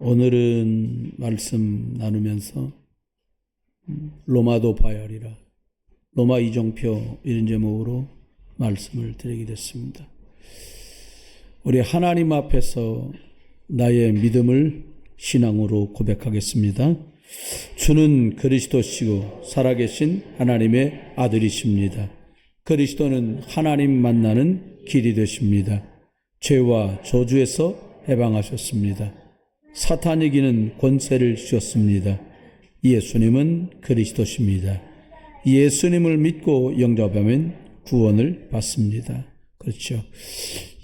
오늘은 말씀 나누면서 로마도 봐야 하리라, 로마 이정표 이런 제목으로 말씀을 드리게 됐습니다. 우리 하나님 앞에서 나의 믿음을 신앙으로 고백하겠습니다. 주는 그리스도시고 살아계신 하나님의 아들이십니다. 그리스도는 하나님 만나는 길이 되십니다. 죄와 저주에서 해방하셨습니다. 사탄에게는 권세를 주셨습니다. 예수님은 그리스도십니다. 예수님을 믿고 영접하면 구원을 받습니다. 그렇죠.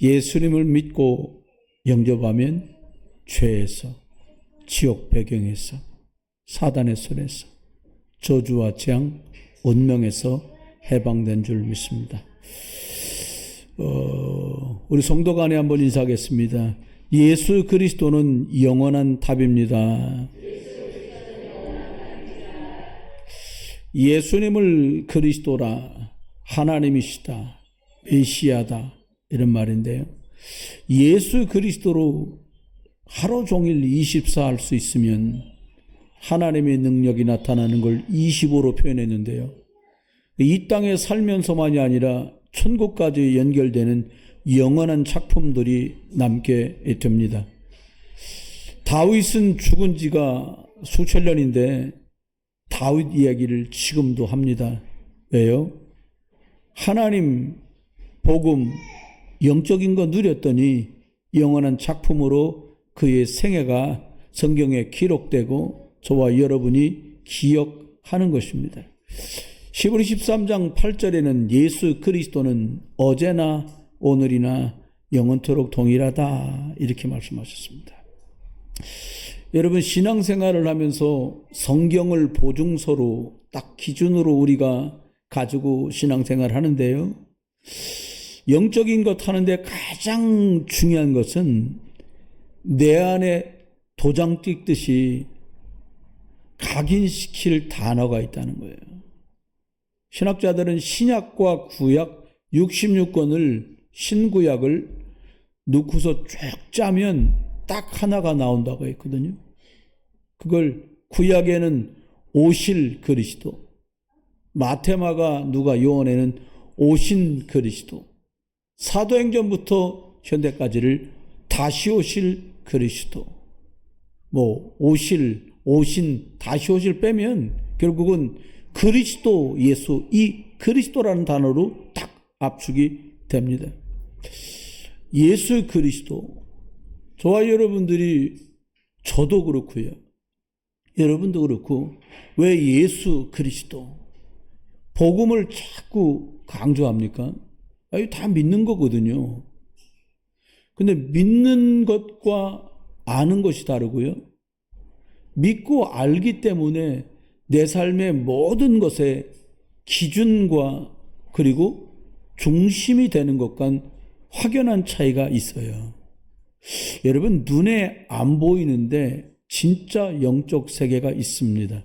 예수님을 믿고 영접하면 죄에서, 지옥 배경에서, 사단의 손에서, 저주와 재앙, 운명에서 해방된 줄 믿습니다. 우리 성도 간에 한번 인사하겠습니다. 예수 그리스도는 영원한 답입니다. 예수님을 그리스도라, 하나님이시다, 메시아다 이런 말인데요. 예수 그리스도로 하루 종일 24 할 수 있으면 하나님의 능력이 나타나는 걸 25로 표현했는데요. 이 땅에 살면서만이 아니라 천국까지 연결되는 영원한 작품들이 남게 됩니다. 다윗은 죽은 지가 수천 년인데 다윗 이야기를 지금도 합니다. 왜요? 하나님 복음 영적인 거 누렸더니 영원한 작품으로 그의 생애가 성경에 기록되고 저와 여러분이 기억하는 것입니다. 히브리 13장 8절에는 예수 그리스도는 어제나 오늘이나 영원토록 동일하다 이렇게 말씀하셨습니다. 여러분, 신앙생활을 하면서 성경을 보증서로 딱 기준으로 우리가 가지고 신앙생활을 하는데요, 영적인 것 하는데 가장 중요한 것은 내 안에 도장 찍듯이 각인시킬 단어가 있다는 거예요. 신학자들은 신약과 구약 66권을, 신구약을 넣고서 쭉 짜면 딱 하나가 나온다고 했거든요. 그걸 구약에는 오실 그리스도, 마테마가 누가 요한에는 오신 그리스도, 사도행전부터 현대까지를 다시 오실 그리스도, 오신, 다시 오실 빼면 결국은 그리스도 예수, 이 그리스도라는 단어로 딱 압축이 됩니다. 예수 그리스도. 저와 여러분들이, 저도 그렇고요, 여러분도 그렇고, 왜 예수 그리스도 복음을 자꾸 강조합니까? 이거 다 믿는 거거든요. 근데 믿는 것과 아는 것이 다르고요, 믿고 알기 때문에 내 삶의 모든 것의 기준과 그리고 중심이 되는 것과 확연한 차이가 있어요. 여러분, 눈에 안 보이는데 진짜 영적 세계가 있습니다.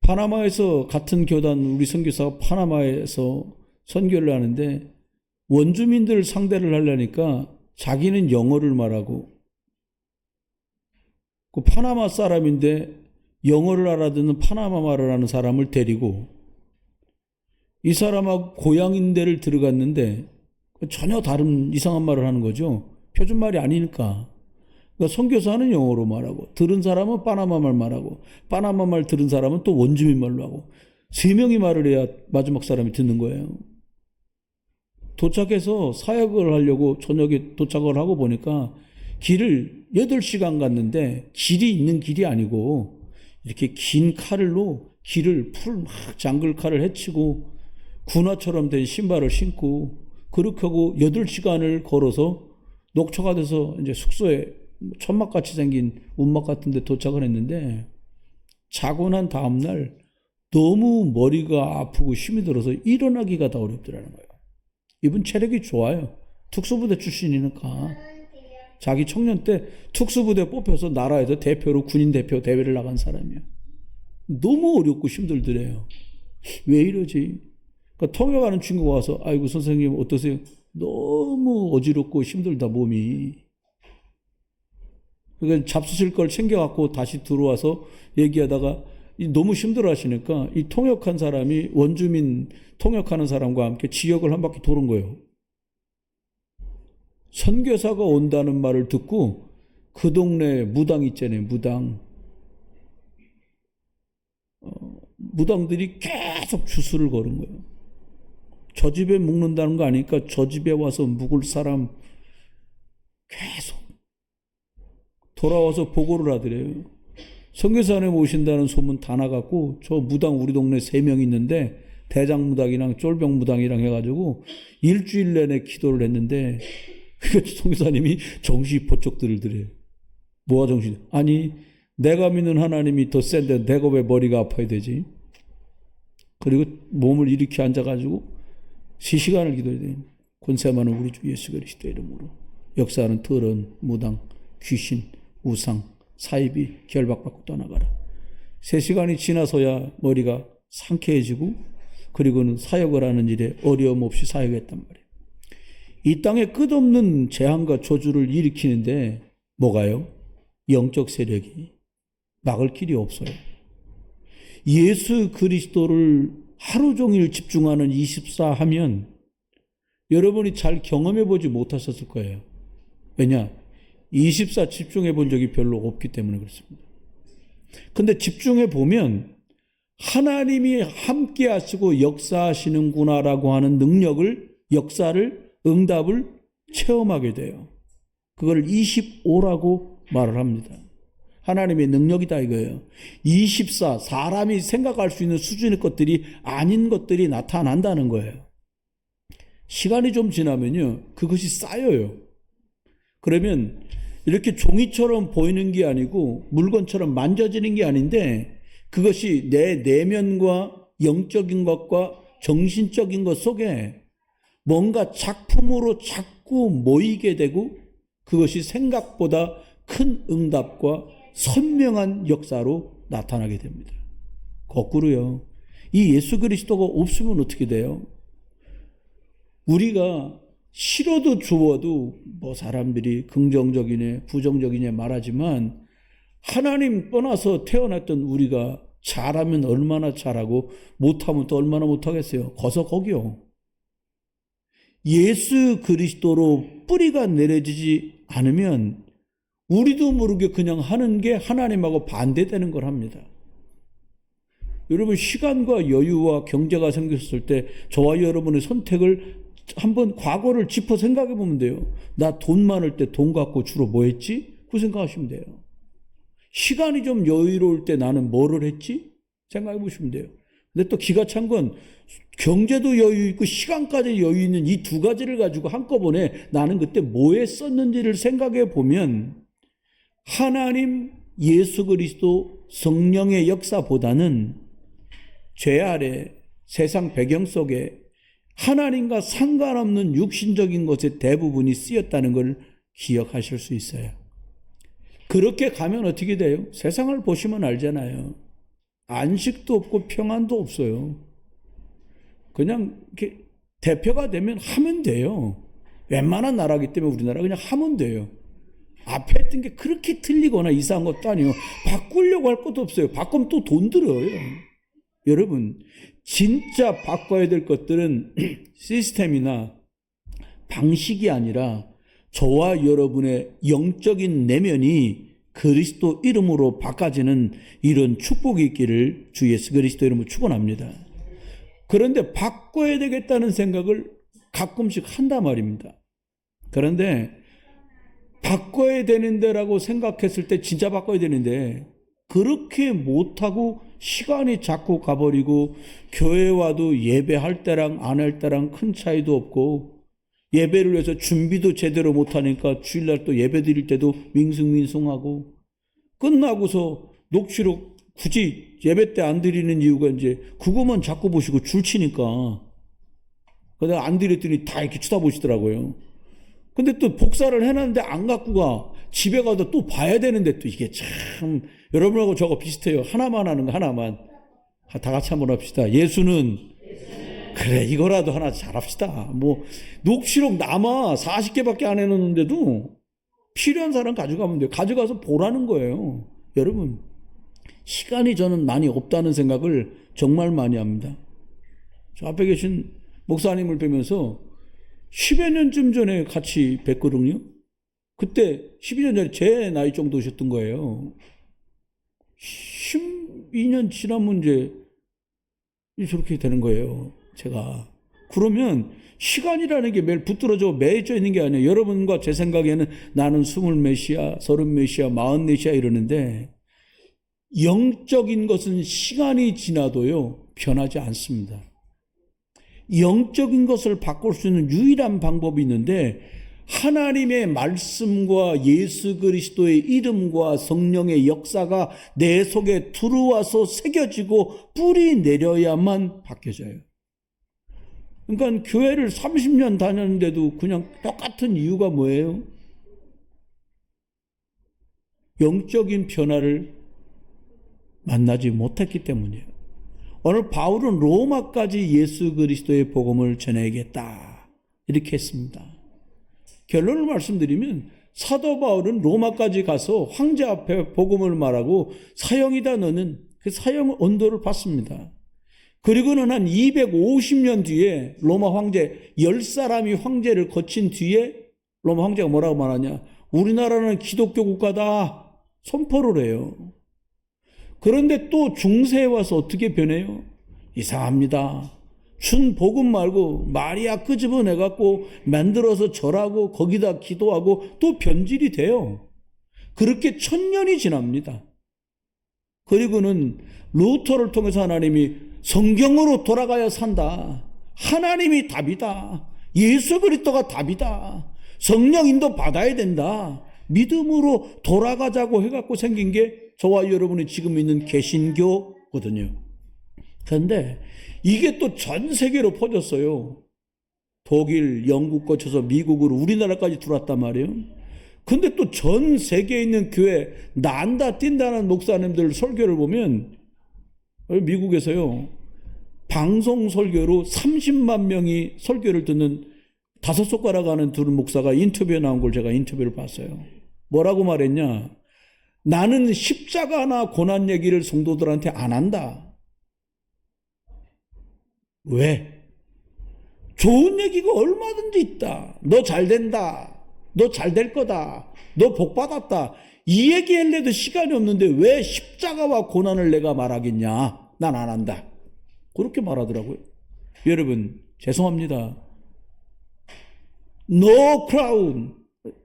파나마에서 같은 교단, 우리 선교사가 파나마에서 선교를 하는데 원주민들 상대를 하려니까 자기는 영어를 말하고, 그 파나마 사람인데 영어를 알아듣는 파나마 말을 하는 사람을 데리고 이 사람하고 고향인 데를 들어갔는데 전혀 다른 이상한 말을 하는 거죠. 표준말이 아니니까. 그러니까 선교사는 영어로 말하고, 들은 사람은 파나마 말 말하고, 파나마 말 들은 사람은 또 원주민 말로 하고, 세 명이 말을 해야 마지막 사람이 듣는 거예요. 도착해서 사역을 하려고 저녁에 도착을 하고 보니까 길을 8시간 갔는데 길이 있는 길이 아니고 이렇게 긴 칼로 길을 막 장글칼을 헤치고 군화처럼 된 신발을 신고 그렇게 하고 8시간을 걸어서 녹초가 돼서 이제 숙소에 천막같이 생긴 운막 같은 데 도착을 했는데, 자고 난 다음날 너무 머리가 아프고 힘이 들어서 일어나기가 다 어렵더라는 거예요. 이분 체력이 좋아요. 특수부대 출신이니까. 자기 청년 때 특수부대 뽑혀서 나라에서 대표로 군인 대표 대회를 나간 사람이에요. 너무 어렵고 힘들더래요. 왜 이러지? 그러니까 통역하는 친구가 와서, 아이고 선생님 어떠세요? 너무 어지럽고 힘들다 몸이. 그러니까 잡수실 걸 챙겨갖고 다시 들어와서 얘기하다가 너무 힘들어 하시니까 이 통역한 사람이 원주민 통역하는 사람과 함께 지역을 한 바퀴 도는 거예요. 선교사가 온다는 말을 듣고 그 동네에 무당 있잖아요. 무당들이 계속 주술을 거는 거예요. 저 집에 묵는다는 거 아니까 저 집에 와서 묵을 사람 계속 돌아와서 보고를 하더래요. 선교사님 오신다는 소문 다 나갔고 저 무당 우리 동네 3명 있는데 대장무당이랑 쫄병무당이랑 해가지고 일주일 내내 기도를 했는데 선교사님이 정신이 번쩍 들더래요. 뭐가 정신? 아니 내가 믿는 하나님이 더 센데 내가 왜 머리가 아파야 되지? 그리고 몸을 일으켜 앉아가지고 3시간을 기도해야 돼요. 권세 많은 우리 주 예수 그리스도 이름으로 역사하는 더러운 무당, 귀신, 우상, 사이비 결박받고 떠나가라. 3시간이 지나서야 머리가 상쾌해지고 그리고는 사역을 하는 일에 어려움 없이 사역했단 말이에요. 이 땅에 끝없는 재앙과 저주를 일으키는데 뭐가요? 영적 세력이 막을 길이 없어요. 예수 그리스도를 하루 종일 집중하는 24 하면 여러분이 잘 경험해 보지 못하셨을 거예요. 왜냐? 24 집중해 본 적이 별로 없기 때문에 그렇습니다. 근데 집중해 보면 하나님이 함께 하시고 역사하시는구나라고 하는 능력을, 역사를, 응답을 체험하게 돼요. 그걸 25라고 말을 합니다. 하나님의 능력이다 이거예요. 24, 사람이 생각할 수 있는 수준의 것들이 아닌 것들이 나타난다는 거예요. 시간이 좀 지나면요, 그것이 쌓여요. 그러면 이렇게 종이처럼 보이는 게 아니고 물건처럼 만져지는 게 아닌데 그것이 내 내면과 영적인 것과 정신적인 것 속에 뭔가 작품으로 자꾸 모이게 되고 그것이 생각보다 큰 응답과 선명한 역사로 나타나게 됩니다. 거꾸로요. 이 예수 그리스도가 없으면 어떻게 돼요? 우리가 싫어도 좋아도 뭐 사람들이 긍정적이네 부정적이네 말하지만 하나님 떠나서 태어났던 우리가 잘하면 얼마나 잘하고 못하면 또 얼마나 못하겠어요. 거서 거기요. 예수 그리스도로 뿌리가 내려지지 않으면 우리도 모르게 그냥 하는 게 하나님하고 반대되는 걸 합니다. 여러분 시간과 여유와 경제가 생겼을 때 저와 여러분의 선택을 한번 과거를 짚어 생각해 보면 돼요. 나 돈 많을 때 돈 갖고 주로 뭐 했지? 그 생각하시면 돼요. 시간이 좀 여유로울 때 나는 뭐를 했지? 생각해 보시면 돼요. 근데 또 기가 찬 건 경제도 여유 있고 시간까지 여유 있는 이 두 가지를 가지고 한꺼번에 나는 그때 뭐에 썼는지를 생각해 보면 하나님, 예수 그리스도, 성령의 역사보다는 죄 아래 세상 배경 속에 하나님과 상관없는 육신적인 것에 대부분이 쓰였다는 걸 기억하실 수 있어요. 그렇게 가면 어떻게 돼요? 세상을 보시면 알잖아요. 안식도 없고 평안도 없어요. 그냥 이렇게 대표가 되면 하면 돼요. 웬만한 나라이기 때문에 우리나라 그냥 하면 돼요. 앞에 했던 게 그렇게 틀리거나 이상한 것도 아니에요. 바꾸려고 할 것도 없어요. 바꾸면 또 돈 들어요. 여러분 진짜 바꿔야 될 것들은 시스템이나 방식이 아니라 저와 여러분의 영적인 내면이 그리스도 이름으로 바꿔지는 이런 축복이 있기를 주 예수 그리스도 이름으로 축원합니다. 그런데 바꿔야 되겠다는 생각을 가끔씩 한단 말입니다. 그런데 바꿔야 되는데라고 생각했을 때 진짜 바꿔야 되는데 그렇게 못하고 시간이 자꾸 가버리고 교회 와도 예배할 때랑 안 할 때랑 큰 차이도 없고 예배를 위해서 준비도 제대로 못하니까 주일날 또 예배 드릴 때도 밍숭밍숭하고 끝나고서 녹취록 굳이 예배 때 안 드리는 이유가 이제 그것만 자꾸 보시고 줄 치니까 내가 안 드렸더니 다 이렇게 쳐다보시더라고요. 근데 또 복사를 해놨는데 안 갖고 가. 집에 가도 또 봐야 되는데 또 이게 참 여러분하고 저거 비슷해요. 하나만 하는 거 하나만. 다 같이 한번 합시다. 예수는 그래 이거라도 하나 잘합시다. 뭐 녹취록 남아 40개밖에 안 해놓는데도 필요한 사람 가져가면 돼요. 가져가서 보라는 거예요. 여러분, 시간이 저는 많이 없다는 생각을 정말 많이 합니다. 저 앞에 계신 목사님을 뵈면서 10여 년쯤 전에 같이 뵀거든요. 그때 12년 전에 제 나이 정도셨던 거예요. 12년 지나면 이제 저렇게 되는 거예요. 제가. 그러면 시간이라는 게 매일 붙들어져 매여져 있는 게 아니에요. 여러분과 제 생각에는 나는 20몇이야, 30몇이야, 44이야 이러는데 영적인 것은 시간이 지나도요 변하지 않습니다. 영적인 것을 바꿀 수 있는 유일한 방법이 있는데 하나님의 말씀과 예수 그리스도의 이름과 성령의 역사가 내 속에 들어와서 새겨지고 뿌리 내려야만 바뀌어져요. 그러니까 교회를 30년 다녔는데도 그냥 똑같은 이유가 뭐예요? 영적인 변화를 만나지 못했기 때문이에요. 오늘 바울은 로마까지 예수 그리스도의 복음을 전해야겠다 이렇게 했습니다. 결론을 말씀드리면 사도 바울은 로마까지 가서 황제 앞에 복음을 말하고 사형이다 너는 그 사형 언도를 받습니다. 그리고는 한 250년 뒤에 로마 황제 10사람이 황제를 거친 뒤에 로마 황제가 뭐라고 말하냐, 우리나라는 기독교 국가다 선포를 해요. 그런데 또 중세에 와서 어떻게 변해요? 이상합니다. 준 복음 말고 마리아 끄집어내갖고 만들어서 절하고 거기다 기도하고 또 변질이 돼요. 그렇게 1000년이 지납니다. 그리고는 루터를 통해서 하나님이 성경으로 돌아가야 산다. 하나님이 답이다. 예수 그리스도가 답이다. 성령 인도 받아야 된다. 믿음으로 돌아가자고 해갖고 생긴 게 저와 여러분이 지금 있는 개신교거든요. 그런데 이게 또 전 세계로 퍼졌어요. 독일, 영국 거쳐서 미국으로 우리나라까지 들어왔단 말이에요. 근데 또 전 세계에 있는 교회 난다 뛴다는 목사님들 설교를 보면 미국에서요 방송 설교로 30만 명이 설교를 듣는 5손가락 안에 두는 목사가 인터뷰에 나온 걸 제가 인터뷰를 봤어요. 뭐라고 말했냐, 나는 십자가나 고난 얘기를 성도들한테 안 한다. 왜? 좋은 얘기가 얼마든지 있다. 너 잘 된다. 너 잘 될 거다. 너 복 받았다. 이 얘기 할래도 시간이 없는데 왜 십자가와 고난을 내가 말하겠냐? 난 안 한다. 그렇게 말하더라고요. 여러분, 죄송합니다. No crown.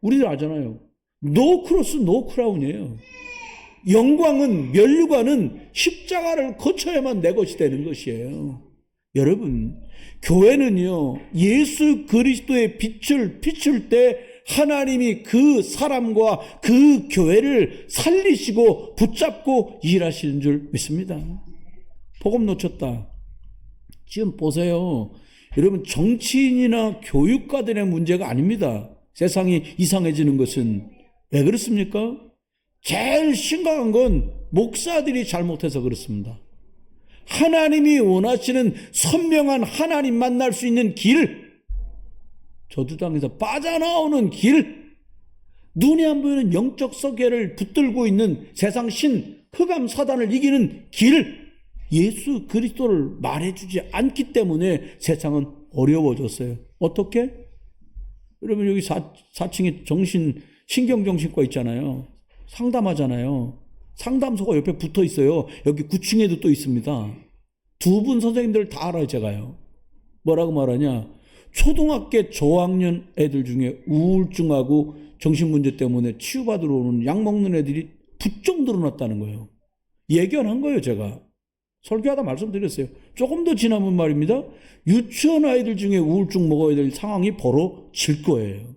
우리들 알잖아요. No cross, no crown이에요. 영광은, 면류관은 십자가를 거쳐야만 내 것이 되는 것이에요. 여러분, 교회는요, 예수 그리스도의 빛을 비출 때 하나님이 그 사람과 그 교회를 살리시고 붙잡고 일하시는 줄 믿습니다. 복음 놓쳤다. 지금 보세요. 여러분, 정치인이나 교육가들의 문제가 아닙니다. 세상이 이상해지는 것은. 왜 그렇습니까? 제일 심각한 건 목사들이 잘못해서 그렇습니다. 하나님이 원하시는 선명한 하나님 만날 수 있는 길, 저주당에서 빠져나오는 길, 눈에 안 보이는 영적 세계를 붙들고 있는 세상 신, 흑암 사단을 이기는 길, 예수 그리스도를 말해주지 않기 때문에 세상은 어려워졌어요. 어떻게? 여러분, 여기 4층에 신경정신과 있잖아요. 상담하잖아요. 상담소가 옆에 붙어 있어요. 여기 9층에도 또 있습니다. 2분 선생님들 다 알아요, 제가요. 뭐라고 말하냐? 초등학교 저학년 애들 중에 우울증하고 정신문제 때문에 치유받으러 오는 약 먹는 애들이 부쩍 늘어났다는 거예요. 예견한 거예요, 제가. 설교하다 말씀드렸어요. 조금 더 지나면 말입니다. 유치원 아이들 중에 우울증 먹어야 될 상황이 벌어질 거예요.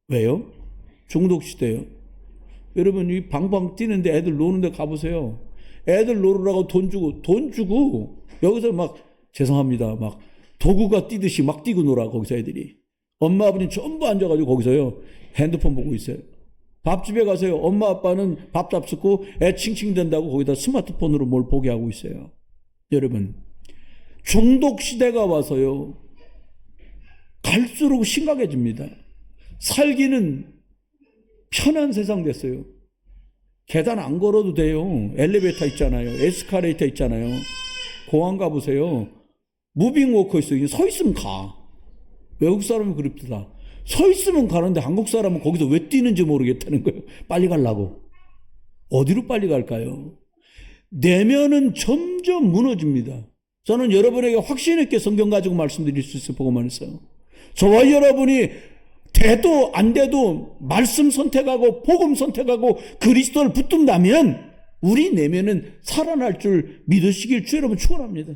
왜요? 중독시대요. 여러분, 이 방방 뛰는데 애들 노는데 가보세요. 애들 놀으라고 돈 주고 여기서 막, 죄송합니다, 막 도구가 뛰듯이 막 뛰고 놀아. 거기서 애들이. 엄마 아버지는 전부 앉아가지고 거기서요 핸드폰 보고 있어요. 밥집에 가세요. 엄마 아빠는 밥 잡수고 애 칭칭댄다고 거기다 스마트폰으로 뭘 보게 하고 있어요. 여러분, 중독시대가 와서요 갈수록 심각해집니다. 살기는 편한 세상 됐어요. 계단 안 걸어도 돼요. 엘리베이터 있잖아요. 에스카레이터 있잖아요. 공항 가보세요. 무빙 워커 있어요. 서 있으면 가. 외국 사람이 그럽니다. 서 있으면 가는데 한국 사람은 거기서 왜 뛰는지 모르겠다는 거예요. 빨리 가려고. 어디로 빨리 갈까요? 내면은 점점 무너집니다. 저는 여러분에게 확신 있게 성경 가지고 말씀드릴 수 있어요. 보고만 했어요. 저와 여러분이 돼도 안 돼도 말씀 선택하고 복음 선택하고 그리스도를 붙든다면 우리 내면은 살아날 줄 믿으시길 주 여러분 축원합니다.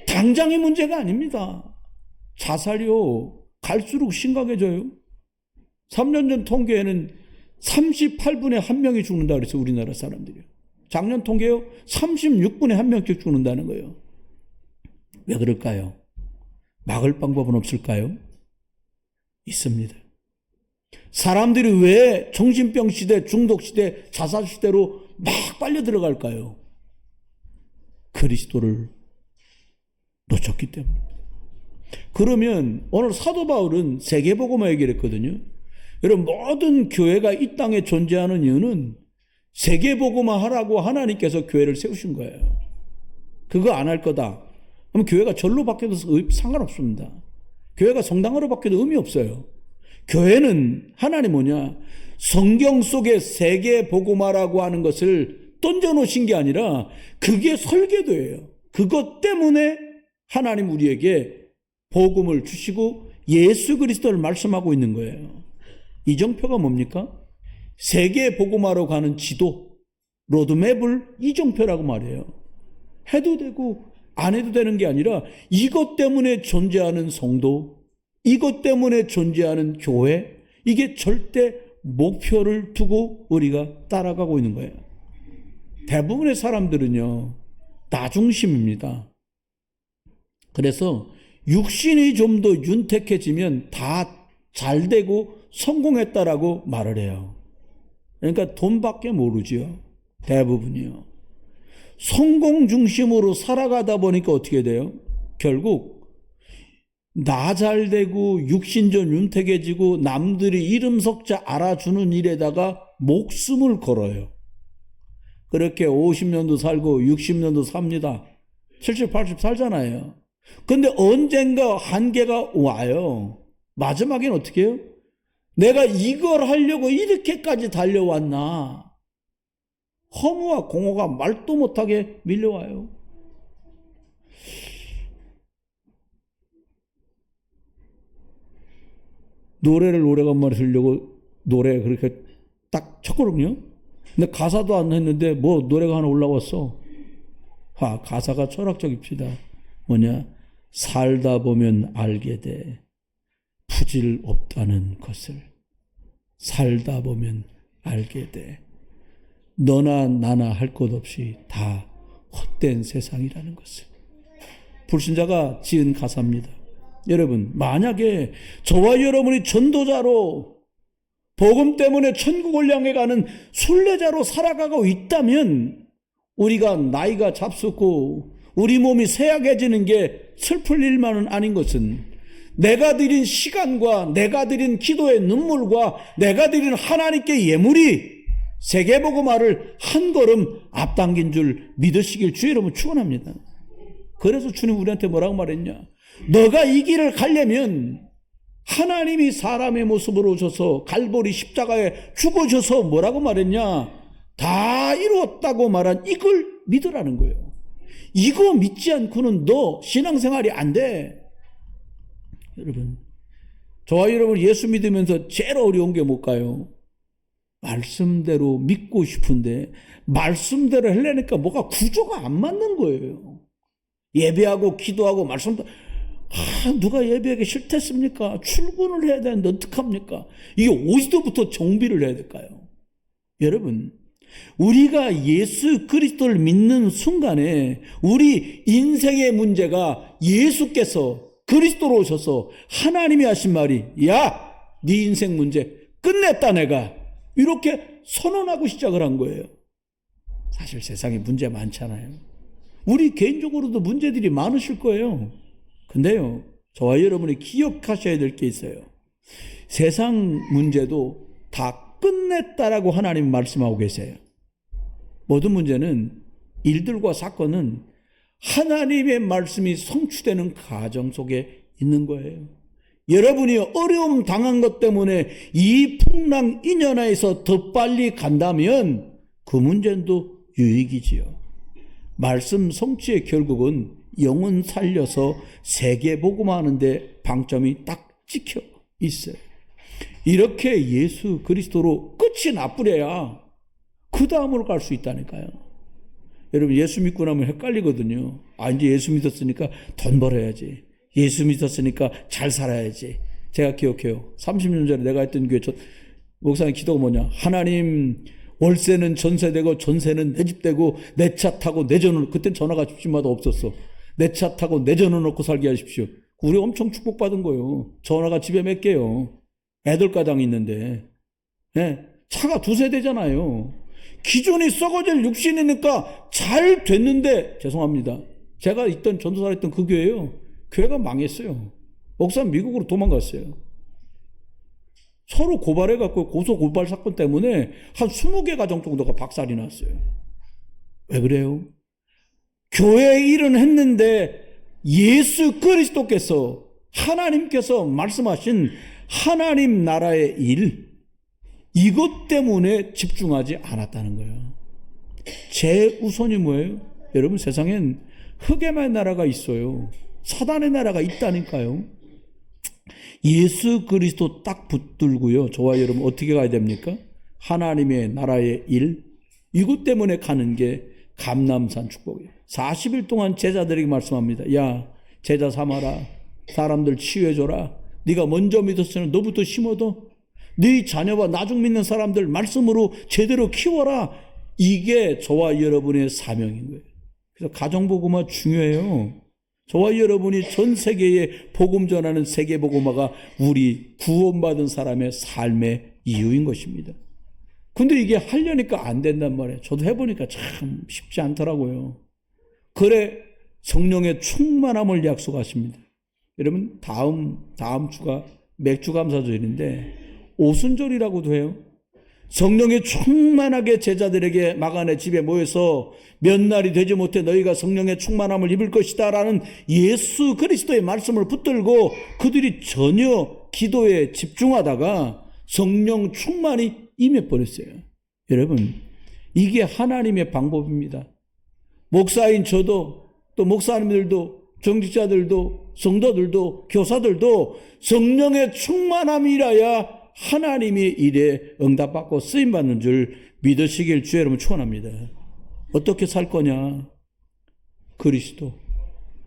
당장의 문제가 아닙니다. 자살이요 갈수록 심각해져요. 3년 전 통계에는 38분에 1명이 죽는다 그래서 우리나라 사람들이요. 작년 통계요 36분에 1명씩 죽는다는 거예요. 왜 그럴까요? 막을 방법은 없을까요? 있습니다. 사람들이 왜 정신병 시대, 중독 시대, 자살 시대로 막 빨려 들어갈까요? 그리스도를 놓쳤기 때문입니다. 그러면 오늘 사도 바울은 세계복음화 얘기를 했거든요. 여러분 모든 교회가 이 땅에 존재하는 이유는 세계복음화 하라고 하나님께서 교회를 세우신 거예요. 그거 안 할 거다. 그럼 교회가 절로 바뀌어도 상관없습니다. 교회가 성당으로 바뀌어도 의미 없어요. 교회는 하나님 뭐냐? 성경 속에 세계복음화라고 하는 것을 던져놓으신 게 아니라 그게 설계도예요. 그것 때문에 하나님 우리에게 복음을 주시고 예수 그리스도를 말씀하고 있는 거예요. 이정표가 뭡니까? 세계복음화로 가는 지도, 로드맵을 이정표라고 말해요. 해도 되고 안 해도 되는 게 아니라 이것 때문에 존재하는 성도, 이것 때문에 존재하는 교회, 이게 절대 목표를 두고 우리가 따라가고 있는 거예요. 대부분의 사람들은요, 나 중심입니다. 그래서 육신이 좀 더 윤택해지면 다 잘 되고 성공했다라고 말을 해요. 그러니까 돈밖에 모르죠. 대부분이요. 성공 중심으로 살아가다 보니까 어떻게 돼요? 결국 나 잘 되고 육신 좀 윤택해지고 남들이 이름 석자 알아주는 일에다가 목숨을 걸어요. 그렇게 50년도 살고 60년도 삽니다. 70, 80 살잖아요. 근데 언젠가 한계가 와요. 마지막엔 어떻게 해요? 내가 이걸 하려고 이렇게까지 달려왔나? 허무와 공허가 말도 못하게 밀려와요. 노래를 오래간만에 들으려고 노래 그렇게 딱 쳤거든요. 근데 가사도 안 했는데 뭐 노래가 하나 올라왔어. 가사가 철학적입니다. 뭐냐? 살다 보면 알게 돼. 부질 없다는 것을. 살다 보면 알게 돼. 너나 나나 할 것 없이 다 헛된 세상이라는 것을. 불신자가 지은 가사입니다. 여러분, 만약에 저와 여러분이 전도자로 복음 때문에 천국을 향해 가는 순례자로 살아가고 있다면 우리가 나이가 잡숫고 우리 몸이 쇠약해지는 게 슬플 일만은 아닌 것은 내가 드린 시간과 내가 드린 기도의 눈물과 내가 드린 하나님께 예물이 세계복음화를 한 걸음 앞당긴 줄 믿으시길 주의 이름으로 축원합니다. 그래서 주님 우리한테 뭐라고 말했냐? 너가 이 길을 가려면 하나님이 사람의 모습으로 오셔서 갈보리 십자가에 죽으셔서 뭐라고 말했냐? 다 이루었다고 말한 이걸 믿으라는 거예요. 이거 믿지 않고는 너 신앙생활이 안 돼. 여러분, 저와 여러분 예수 믿으면서 제일 어려운 게 뭘까요? 말씀대로 믿고 싶은데 말씀대로 하려니까 뭐가 구조가 안 맞는 거예요. 예배하고 기도하고 말씀도 누가 예배하기 싫댔습니까? 출근을 해야 되는데 어떡합니까? 이게 어디서부터 정비를 해야 될까요? 여러분, 우리가 예수 그리스도를 믿는 순간에 우리 인생의 문제가 예수께서 그리스도로 오셔서 하나님이 하신 말이 야, 네 인생 문제 끝냈다 내가 이렇게 선언하고 시작을 한 거예요. 사실 세상에 문제 많잖아요. 우리 개인적으로도 문제들이 많으실 거예요. 근데요, 저와 여러분이 기억하셔야 될 게 있어요. 세상 문제도 다 끝냈다라고 하나님은 말씀하고 계세요. 모든 문제는 일들과 사건은 하나님의 말씀이 성취되는 과정 속에 있는 거예요. 여러분이 어려움 당한 것 때문에 이 풍랑 인연에서 더 빨리 간다면 그 문제도 유익이지요. 말씀 성취의 결국은 영혼 살려서 세계 복음하는데 방점이 딱 찍혀 있어요. 이렇게 예수 그리스도로 끝이 나버려야 그 다음으로 갈 수 있다니까요. 여러분 예수 믿고 나면 헷갈리거든요. 이제 예수 믿었으니까 돈 벌어야지. 예수 믿었으니까 잘 살아야지. 제가 기억해요. 30년 전에 내가 했던 교회 목사님 기도가 뭐냐. 하나님 월세는 전세되고 전세는 내 집 되고 내 차 타고 내 전을, 그땐 전화가 집집마다 없었어. 내 차 타고 내 전을 놓고 살게 하십시오. 우리 엄청 축복받은 거예요. 전화가 집에 몇 개요. 애들 가장 있는데. 네, 차가 2세대잖아요. 기존이 썩어질 육신이니까 잘 됐는데, 죄송합니다. 제가 있던 전도사 했던 그 교회요. 교회가 망했어요. 목사는 미국으로 도망갔어요. 서로 고발해갖고 고소 고발 사건 때문에 한 20개 가정 정도가 박살이 났어요. 왜 그래요? 교회 일은 했는데 예수 그리스도께서 하나님께서 말씀하신 하나님 나라의 일, 이것 때문에 집중하지 않았다는 거예요. 제 우선이 뭐예요? 여러분 세상엔 흑암의 나라가 있어요. 사단의 나라가 있다니까요. 예수 그리스도 딱 붙들고요. 저와 여러분 어떻게 가야 됩니까? 하나님의 나라의 일, 이것 때문에 가는 게 감람산 축복이에요. 40일 동안 제자들에게 말씀합니다. 야, 제자 삼아라. 사람들 치유해줘라. 네가 먼저 믿었으면 너부터 심어둬. 네 자녀와 나중 믿는 사람들 말씀으로 제대로 키워라. 이게 저와 여러분의 사명인 거예요. 그래서 가정복음화 중요해요. 저와 여러분이 전 세계에 복음 전하는 세계복음화가 우리 구원받은 사람의 삶의 이유인 것입니다. 근데 이게 하려니까 안 된단 말이에요. 저도 해보니까 참 쉽지 않더라고요. 그래 성령의 충만함을 약속하십니다. 여러분 다음 주가 맥주감사절인데 오순절이라고도 해요. 성령이 충만하게 제자들에게 마가네 집에 모여서 몇 날이 되지 못해 너희가 성령의 충만함을 입을 것이다 라는 예수 그리스도의 말씀을 붙들고 그들이 전혀 기도에 집중하다가 성령 충만이 임해버렸어요. 여러분 이게 하나님의 방법입니다. 목사인 저도 또 목사님들도 정직자들도 성도들도 교사들도 성령의 충만함이라야 하나님의 일에 응답받고 쓰임받는 줄 믿으시길 주의 여러분 축원합니다. 어떻게 살 거냐? 그리스도,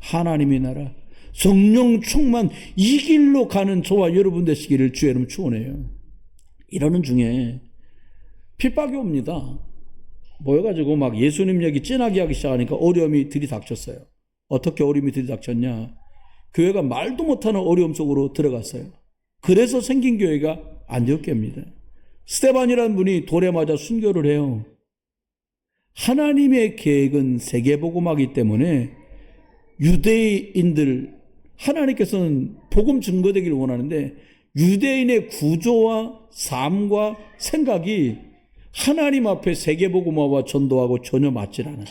하나님의 나라, 성령 충만 이 길로 가는 저와 여러분 되시기를 주의 여러분 축원해요. 이러는 중에 핍박이 옵니다. 모여가지고 막 예수님 얘기 진하게 하기 시작하니까 어려움이 들이닥쳤어요. 어떻게 어려움이 들이닥쳤냐? 교회가 말도 못하는 어려움 속으로 들어갔어요. 그래서 생긴 교회가 안디옥교회입니다. 스데반이라는 분이 돌에 맞아 순교를 해요. 하나님의 계획은 세계복음화이기 때문에 유대인들, 하나님께서는 복음 증거되기를 원하는데 유대인의 구조와 삶과 생각이 하나님 앞에 세계복음화와 전도하고 전혀 맞질 않아요.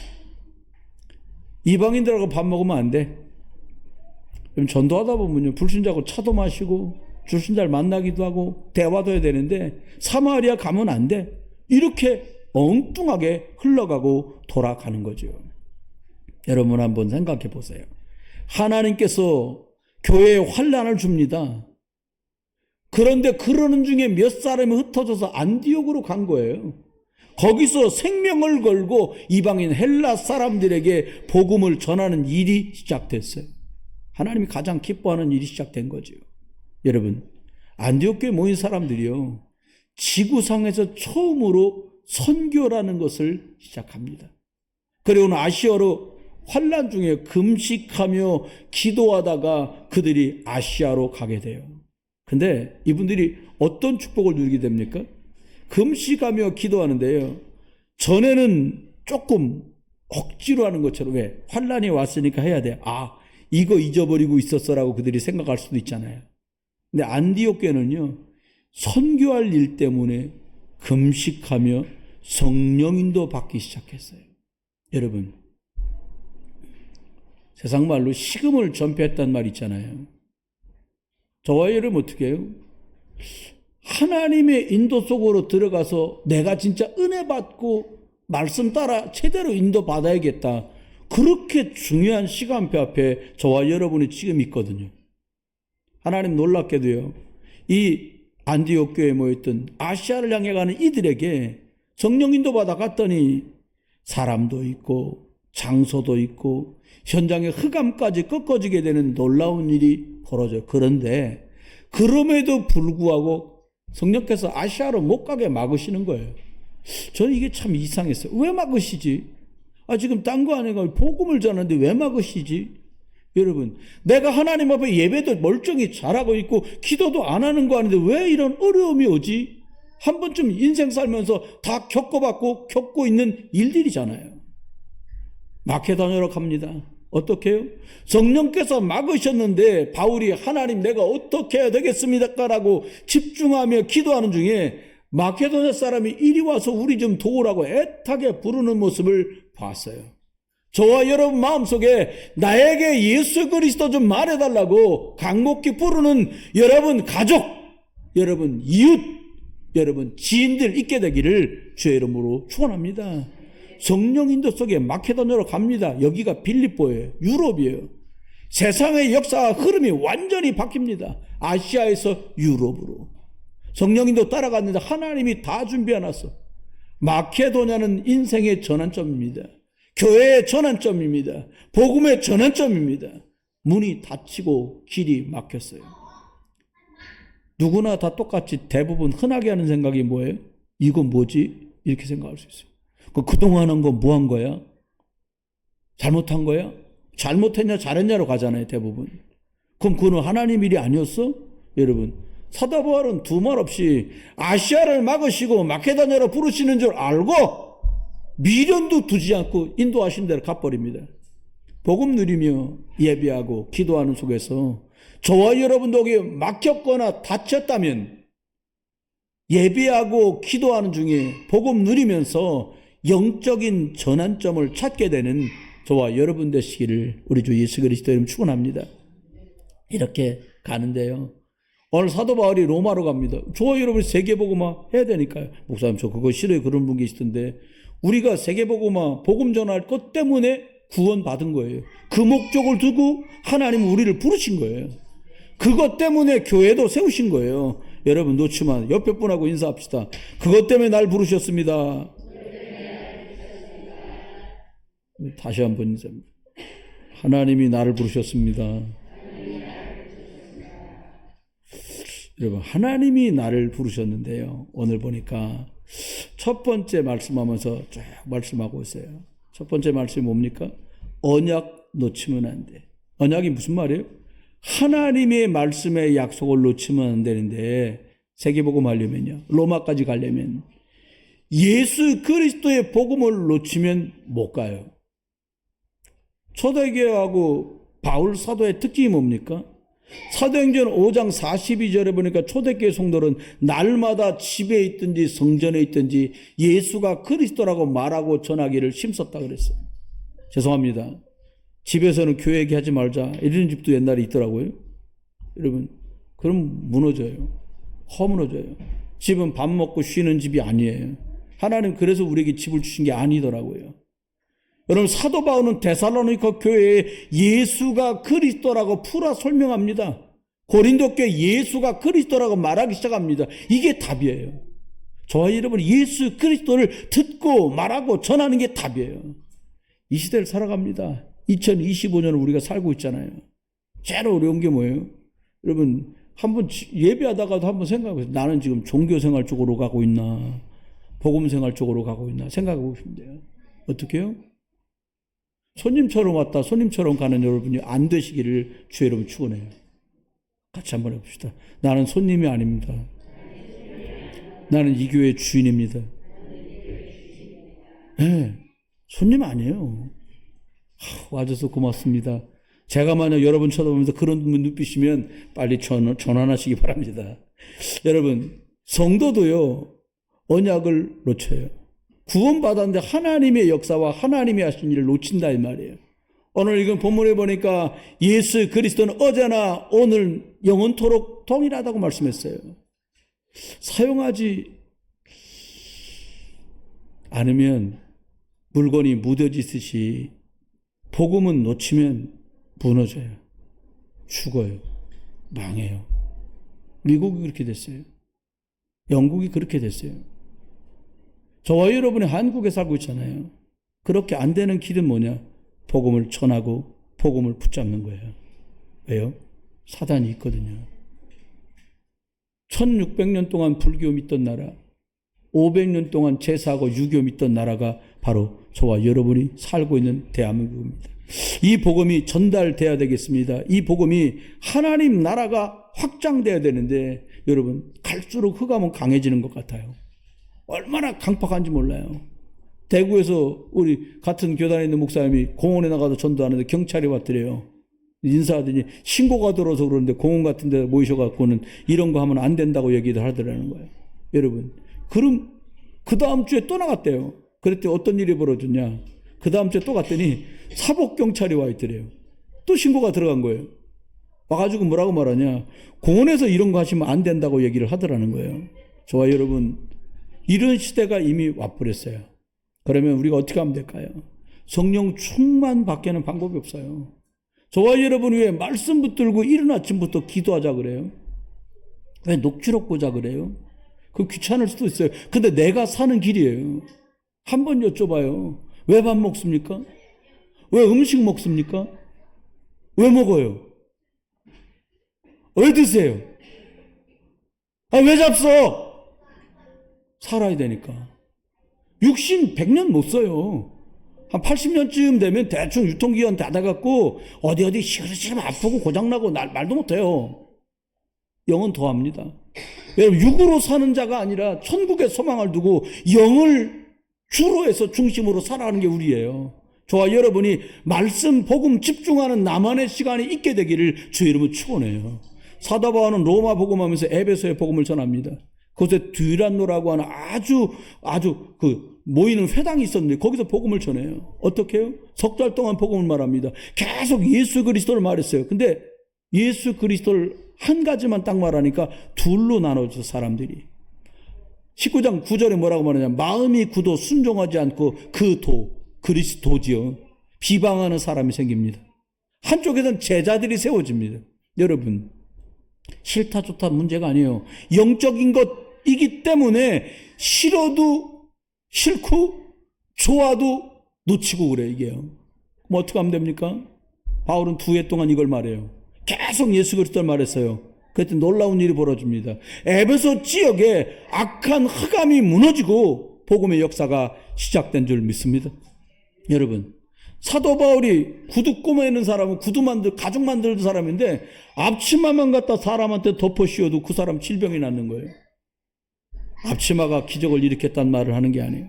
이방인들하고 밥 먹으면 안 돼. 그럼 전도하다 보면요, 불신자하고 차도 마시고 불신자를 만나기도 하고 대화도 해야 되는데 사마리아 가면 안 돼. 이렇게 엉뚱하게 흘러가고 돌아가는 거죠. 여러분 한번 생각해 보세요. 하나님께서 교회에 환난을 줍니다. 그런데 그러는 중에 몇 사람이 흩어져서 안디옥으로 간 거예요. 거기서 생명을 걸고 이방인 헬라 사람들에게 복음을 전하는 일이 시작됐어요. 하나님이 가장 기뻐하는 일이 시작된 거죠. 여러분, 안디옥교에 모인 사람들이요, 지구상에서 처음으로 선교라는 것을 시작합니다. 그리고는 아시아로 환난 중에 금식하며 기도하다가 그들이 아시아로 가게 돼요. 근데 이분들이 어떤 축복을 누리게 됩니까? 금식하며 기도하는데요, 전에는 조금 억지로 하는 것처럼, 왜? 환난이 왔으니까 해야 돼. 이거 잊어버리고 있었어라고 그들이 생각할 수도 있잖아요. 근데 안디옥 교회는요, 선교할 일 때문에 금식하며 성령인도 받기 시작했어요. 여러분, 세상 말로 식음을 전폐했단 말 있잖아요. 저와 여러분 어떻게 해요? 하나님의 인도 속으로 들어가서 내가 진짜 은혜 받고 말씀 따라 제대로 인도 받아야겠다. 그렇게 중요한 시간표 앞에 저와 여러분이 지금 있거든요. 하나님 놀랍게도요, 이 안디옥 교회에 모였던 아시아를 향해 가는 이들에게 성령 인도 받아 갔더니 사람도 있고 장소도 있고 현장의 흑암까지 꺾어지게 되는 놀라운 일이 벌어져요. 그런데 그럼에도 불구하고 성령께서 아시아로 못 가게 막으시는 거예요. 저는 이게 참 이상했어요. 왜 막으시지? 지금 딴 거 아니고 복음을 전하는데 왜 막으시지? 여러분, 내가 하나님 앞에 예배도 멀쩡히 잘하고 있고 기도도 안 하는 거 아닌데 왜 이런 어려움이 오지? 한 번쯤 인생 살면서 다 겪고 있는 일들이잖아요. 마케도냐로 갑니다. 어떻게 해요? 성령께서 막으셨는데 바울이 하나님 내가 어떻게 해야 되겠습니까? 라고 집중하며 기도하는 중에 마케도냐 사람이 이리 와서 우리 좀 도우라고 애타게 부르는 모습을 봤어요. 저와 여러분 마음속에 나에게 예수 그리스도 좀 말해달라고 강목히 부르는 여러분 가족, 여러분 이웃, 여러분 지인들 있게 되기를 주의 이름으로 축원합니다. 성령 인도 속에 마케도냐로 갑니다. 여기가 빌립보예요. 유럽이에요. 세상의 역사와 흐름이 완전히 바뀝니다. 아시아에서 유럽으로. 성령 인도 따라갔는데 하나님이 다 준비해놨어. 마케도냐는 인생의 전환점입니다. 교회의 전환점입니다. 복음의 전환점입니다. 문이 닫히고 길이 막혔어요. 누구나 다 똑같이 대부분 흔하게 하는 생각이 뭐예요? 이거 뭐지? 이렇게 생각할 수 있어요. 그동안 한 거 뭐 한 거야? 잘못한 거야? 잘못했냐 잘했냐로 가잖아요, 대부분. 그럼 그건 하나님 일이 아니었어? 여러분, 사도 바울은 두말 없이 아시아를 막으시고 마케도냐로 부르시는 줄 알고 미련도 두지 않고 인도하신 대로 가버립니다. 복음 누리며 예배하고 기도하는 속에서 저와 여러분도 여기 막혔거나 다쳤다면 예배하고 기도하는 중에 복음 누리면서 영적인 전환점을 찾게 되는 저와 여러분 되시기를 우리 주 예수 그리스도 이름 축원합니다. 이렇게 가는데요, 오늘 사도 바울이 로마로 갑니다. 저와 여러분이 세계복음화 해야 되니까요. 목사님 저 그거 싫어요, 그런 분 계시던데 우리가 세계복음화 복음 전할 것 때문에 구원받은 거예요. 그 목적을 두고 하나님은 우리를 부르신 거예요. 그것 때문에 교회도 세우신 거예요. 여러분 놓치면 옆에 분하고 인사합시다. 그것 때문에 날 부르셨습니다. 다시 한번 인사합니다. 하나님이 나를 부르셨습니다. 여러분, 하나님이 나를 부르셨는데요, 오늘 보니까 첫 번째 말씀하면서 쭉 말씀하고 있어요. 첫 번째 말씀이 뭡니까? 언약 놓치면 안 돼. 언약이 무슨 말이에요? 하나님의 말씀의 약속을 놓치면 안 되는데, 세계복음 하려면요, 로마까지 가려면 예수 그리스도의 복음을 놓치면 못 가요. 초대교회하고 바울 사도의 특징이 뭡니까? 사도행전 5장 42절에 보니까 초대교회 성도는 날마다 집에 있든지 성전에 있든지 예수가 그리스도라고 말하고 전하기를 힘썼다 그랬어요. 죄송합니다. 집에서는 교회 얘기하지 말자 이런 집도 옛날에 있더라고요. 여러분, 그럼 무너져요. 허무너져요. 집은 밥 먹고 쉬는 집이 아니에요. 하나님 그래서 우리에게 집을 주신 게 아니더라고요. 여러분, 사도 바울은 데살로니가 교회에 예수가 그리스도라고 풀어 설명합니다. 고린도 교회 예수가 그리스도라고 말하기 시작합니다. 이게 답이에요. 저와 여러분 예수 그리스도를 듣고 말하고 전하는 게 답이에요. 이 시대를 살아갑니다. 2025년을 우리가 살고 있잖아요. 제일 어려운 게 뭐예요? 여러분, 한번 예배하다가도 한번 생각해보세요. 나는 지금 종교생활 쪽으로 가고 있나, 복음생활 쪽으로 가고 있나 생각해 보시면 돼요. 어떻게 해요? 손님처럼 왔다 손님처럼 가는 여러분이 안 되시기를 주의 이름으로 축원해요. 같이 한번 해봅시다. 나는 손님이 아닙니다. 나는 이 교회의 주인입니다. 네, 손님 아니에요. 와줘서 고맙습니다. 제가 만약 여러분 쳐다보면서 그런 분 눈빛이면 빨리 전환하시기 바랍니다. 여러분, 성도도요, 언약을 놓쳐요. 구원받았는데 하나님의 역사와 하나님이 하신 일을 놓친다 이 말이에요. 오늘 이건 본문에 보니까 예수 그리스도는 어제나 오늘 영원토록 동일하다고 말씀했어요. 사용하지 않으면 물건이 무뎌지듯이 복음은 놓치면 무너져요. 죽어요. 망해요. 미국이 그렇게 됐어요. 영국이 그렇게 됐어요. 저와 여러분이 한국에 살고 있잖아요. 그렇게 안 되는 길은 뭐냐? 복음을 전하고 복음을 붙잡는 거예요. 왜요? 사단이 있거든요. 1600년 동안 불교 믿던 나라, 500년 동안 제사하고 유교 믿던 나라가 바로 저와 여러분이 살고 있는 대한민국입니다. 이 복음이 전달돼야 되겠습니다. 이 복음이 하나님 나라가 확장돼야 되는데 여러분 갈수록 흑암은 강해지는 것 같아요. 얼마나 강팍한지 몰라요. 대구에서 우리 같은 교단에 있는 목사님이 공원에 나가서 전도하는데 경찰이 왔더래요. 인사하더니 신고가 들어서 그러는데 공원 같은 데 모이셔갖고는 이런 거 하면 안 된다고 얘기를 하더라는 거예요. 여러분, 그럼 그 다음 주에 또 나갔대요. 그랬더니 어떤 일이 벌어졌냐. 그 다음 주에 또 갔더니 사복경찰이 와 있더래요. 또 신고가 들어간 거예요. 와가지고 뭐라고 말하냐. 공원에서 이런 거 하시면 안 된다고 얘기를 하더라는 거예요. 저와 여러분, 이런 시대가 이미 와버렸어요. 그러면 우리가 어떻게 하면 될까요? 성령 충만 밖에는 방법이 없어요. 저와 여러분 왜 말씀 붙들고 이른 아침부터 기도하자 그래요? 왜 녹취록 보자 그래요? 그 귀찮을 수도 있어요. 근데 내가 사는 길이에요. 한번 여쭤봐요. 왜 밥 먹습니까? 왜 음식 먹습니까? 왜 먹어요? 왜 드세요? 왜 잡서? 살아야 되니까. 육신 100년 못 써요. 한 80년쯤 되면 대충 유통기한 다 돼갖고 어디 시그러지면 아프고 고장나고 말도 못해요. 영은 더합니다. 여러분 육으로 사는 자가 아니라 천국의 소망을 두고 영을 주로 해서 중심으로 살아가는 게 우리예요. 저와 여러분이 말씀 복음 집중하는 나만의 시간이 있게 되기를 주 이름으로 축원해요. 사도 바울은 로마 복음하면서 에베소의 복음을 전합니다. 그곳에 듀란노라고 하는 아주 모이는 회당이 있었는데 거기서 복음을 전해요. 어떻게 해요? 석 달 동안 복음을 말합니다. 계속 예수 그리스도를 말했어요. 근데 예수 그리스도를 한 가지만 딱 말하니까 둘로 나눠져 사람들이. 19장 9절에 뭐라고 말하냐. 마음이 굳어 순종하지 않고 그리스도지요. 비방하는 사람이 생깁니다. 한쪽에서는 제자들이 세워집니다. 여러분, 싫다 좋다 문제가 아니에요. 영적인 것이기 때문에 싫어도 싫고 좋아도 놓치고 그래 이게요. 그럼 어떻게 하면 됩니까? 바울은 2해 동안 이걸 말해요. 계속 예수 그리스도를 말했어요. 그랬더니 놀라운 일이 벌어집니다. 에베소 지역에 악한 흑암이 무너지고 복음의 역사가 시작된 줄 믿습니다. 여러분, 사도 바울이 구두 꼬매는 사람은 가죽 만드는 사람인데 앞치마만 갖다 사람한테 덮어 씌워도 그 사람 질병이 낫는 거예요. 앞치마가 기적을 일으켰단 말을 하는 게 아니에요.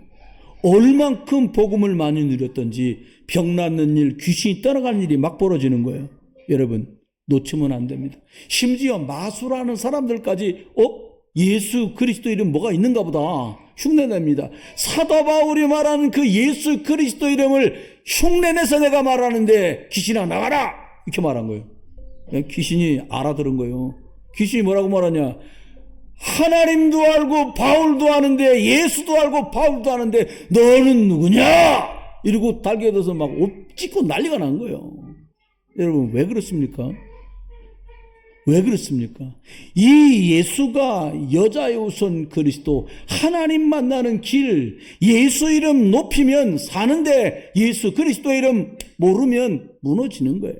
얼만큼 복음을 많이 누렸던지 병 낫는 일, 귀신이 떠나가는 일이 막 벌어지는 거예요. 여러분, 놓치면 안 됩니다. 심지어 마술하는 사람들까지 예수 그리스도 이름 뭐가 있는가 보다 흉내냅니다. 사도 바울이 말하는 그 예수 그리스도 이름을 흉내내서 내가 말하는데 귀신아 나가라 이렇게 말한 거예요. 귀신이 알아들은 거예요. 귀신이 뭐라고 말하냐. 하나님도 알고 바울도 아는데 예수도 알고 바울도 아는데 너는 누구냐 이러고 달게 돼서 막 옷 찢고 난리가 난 거예요. 여러분 왜 그렇습니까? 왜 그렇습니까? 이 예수가 여자의 우선 그리스도 하나님 만나는 길 예수 이름 높이면 사는데 예수 그리스도 이름 모르면 무너지는 거예요.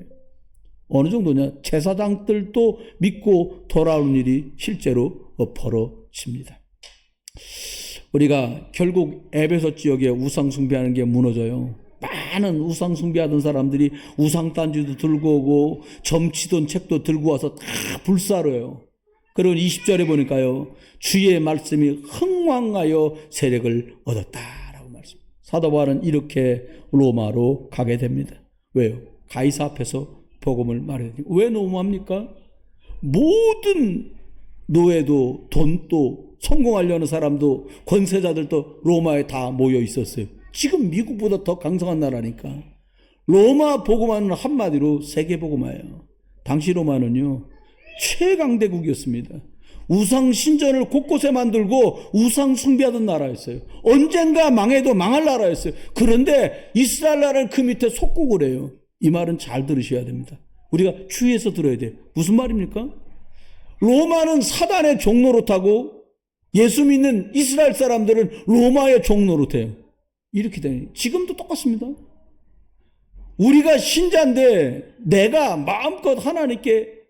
어느 정도냐? 제사장들도 믿고 돌아오는 일이 실제로 벌어집니다. 우리가 결국 에베소 지역에 우상 숭배하는 게 무너져요. 많은 우상 숭배하던 사람들이 우상단지도 들고 오고 점치던 책도 들고 와서 다 불사르요. 그리고 20절에 보니까요. 주의 말씀이 흥왕하여 세력을 얻었다라고 말씀. 사도 바울은 이렇게 로마로 가게 됩니다. 왜요? 가이사 앞에서 복음을 말해야 돼요. 왜 너무합니까? 모든 노예도 돈도 성공하려는 사람도 권세자들도 로마에 다 모여 있었어요. 지금 미국보다 더 강성한 나라니까. 로마 복음화는 한마디로 세계 복음화예요. 당시 로마는요, 최강대국이었습니다. 우상 신전을 곳곳에 만들고 우상 숭배하던 나라였어요. 언젠가 망해도 망할 나라였어요. 그런데 이스라엘 나라는 그 밑에 속국을 해요. 이 말은 잘 들으셔야 됩니다. 우리가 주의해서 들어야 돼요. 무슨 말입니까? 로마는 사단의 종노릇하고 예수 믿는 이스라엘 사람들은 로마의 종노릇해요. 이렇게 되는, 지금도 똑같습니다. 우리가 신자인데 내가 마음껏 하나님께